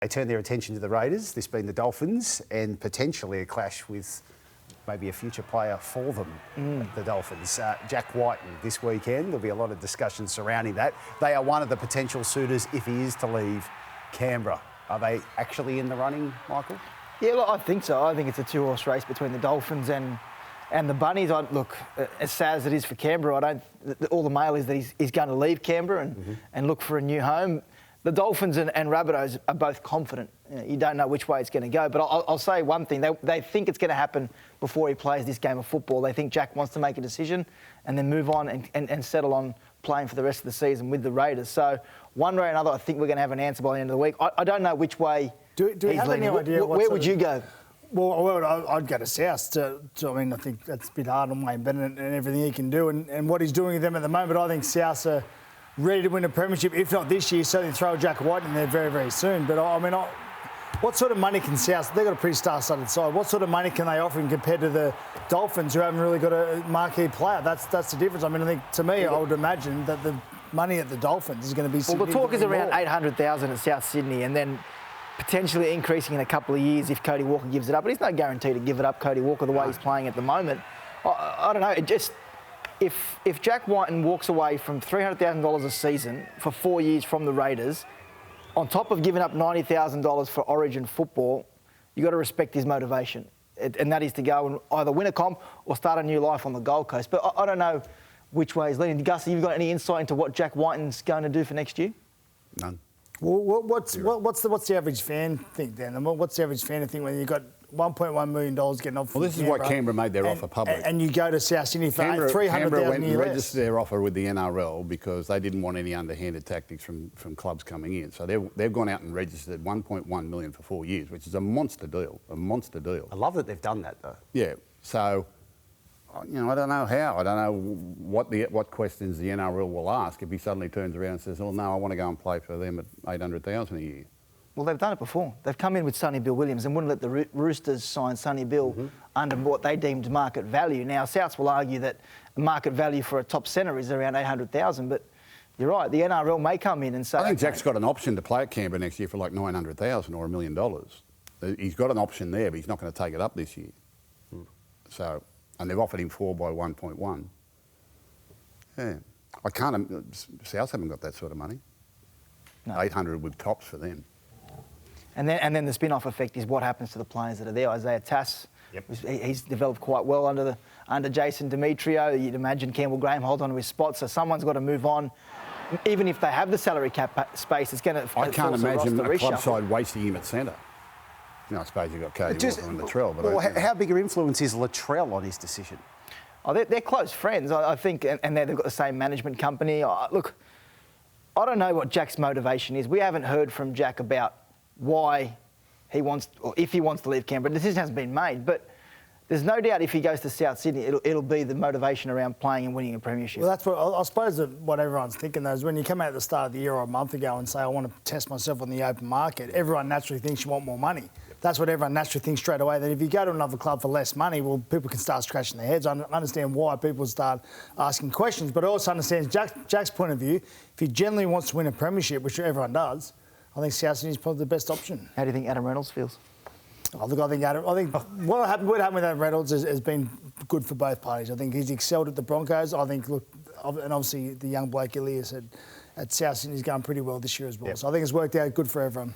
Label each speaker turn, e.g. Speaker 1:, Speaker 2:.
Speaker 1: They turn their attention to the Raiders, this being the Dolphins, and potentially a clash with maybe a future player for them, the Dolphins. Jack Wighton this weekend. There'll be a lot of discussion surrounding that. They are one of the potential suitors if he is to leave Canberra. Are they actually in the running, Michael?
Speaker 2: Yeah, look, I think so. I think it's a two-horse race between the Dolphins and the Bunnies. Look, as sad as it is for Canberra, all the mail is that he's going to leave Canberra and look for a new home. The Dolphins and Rabbitohs are both confident. You don't know which way it's going to go. But I'll say one thing. They think it's going to happen before he plays this game of football. They think Jack wants to make a decision and then move on and settle on playing for the rest of the season with the Raiders. So one way or another, I think we're going to have an answer by the end of the week. I don't know which way
Speaker 3: do we have any idea?
Speaker 2: Where would you go?
Speaker 3: Well, I'd go to South. I think that's a bit hard on Wayne Bennett and everything he can do and what he's doing with them at the moment. I think South are ready to win a premiership, if not this year, certainly throw Jack Wighton in there very, very soon. But what sort of money can South? They've got a pretty star-studded side. What sort of money can they offer him compared to the Dolphins, who haven't really got a marquee player? That's the difference. I think to me, I would imagine that the money at the Dolphins is going to be significantly
Speaker 2: Well, the talk is around
Speaker 3: more.
Speaker 2: 800,000 at South Sydney, and then potentially increasing in a couple of years if Cody Walker gives it up. But he's no guarantee to give it up, Cody Walker, the way he's playing at the moment. I don't know. It just if Jack Wighton walks away from $300,000 a season for 4 years from the Raiders, on top of giving up $90,000 for Origin football, you've got to respect his motivation. And that is to go and either win a comp or start a new life on the Gold Coast. But I don't know which way he's leaning. Gus, have you got any insight into what Jack Wighton's going to do for next year?
Speaker 1: None.
Speaker 3: Well, what's the average fan think then? What's the average fan think when you've got $1.1 million getting off?
Speaker 4: Well, this is why Canberra made their offer public.
Speaker 3: And you go to South Sydney for $300,000
Speaker 4: Canberra went and
Speaker 3: less.
Speaker 4: registered their offer with the NRL because they didn't want any underhanded tactics from clubs coming in. So they've gone out and registered $1.1 million for 4 years, which is a monster deal.
Speaker 1: I love that they've done that, though.
Speaker 4: Yeah. So, I don't know how. I don't know what questions the NRL will ask if he suddenly turns around and says, "Oh no, I want to go and play for them at $800,000 a year."
Speaker 2: Well, they've done it before. They've come in with Sonny Bill Williams and wouldn't let the Roosters sign Sonny Bill under what they deemed market value. Now, Souths will argue that market value for a top centre is around $800,000, but you're right, the NRL may come in and say...
Speaker 4: I think Jack's got an option to play at Canberra next year for like $900,000 or $1 million. He's got an option there, but he's not going to take it up this year. So, and they've offered him 4 by 1.1. Yeah. Souths haven't got that sort of money. No. 800 with tops for them.
Speaker 2: And then the spin-off effect is what happens to the players that are there. Isaiah Tass, he's developed quite well under Jason Demetrio. You'd imagine Campbell Graham hold on to his spot, so someone's got to move on. Even if they have the salary cap space, it's going to...
Speaker 4: I can't imagine a club side wasting him at centre. I suppose you've got Cody Walker and Latrell. But
Speaker 1: how big an influence is Latrell on his decision?
Speaker 2: Oh, they're close friends, I think, and they've got the same management company. Look, I don't know what Jack's motivation is. We haven't heard from Jack about why he wants, or if he wants to leave Canberra. The decision hasn't been made, but there's no doubt if he goes to South Sydney, it'll be the motivation around playing and winning a premiership.
Speaker 3: Well, that's what I suppose that what everyone's thinking though is when you come out at the start of the year or a month ago and say, I want to test myself on the open market, everyone naturally thinks you want more money. That's what everyone naturally thinks straight away, that if you go to another club for less money, well, people can start scratching their heads. I understand why people start asking questions, but I also understand Jack's point of view. If he genuinely wants to win a premiership, which everyone does, I think South Sydney is probably the best option.
Speaker 2: How do you think Adam Reynolds feels?
Speaker 3: I think what happened with Adam Reynolds has been good for both parties. I think he's excelled at the Broncos. I think, and obviously the young bloke Ilias at South Sydney's going pretty well this year as well. Yep. So I think it's worked out good for everyone.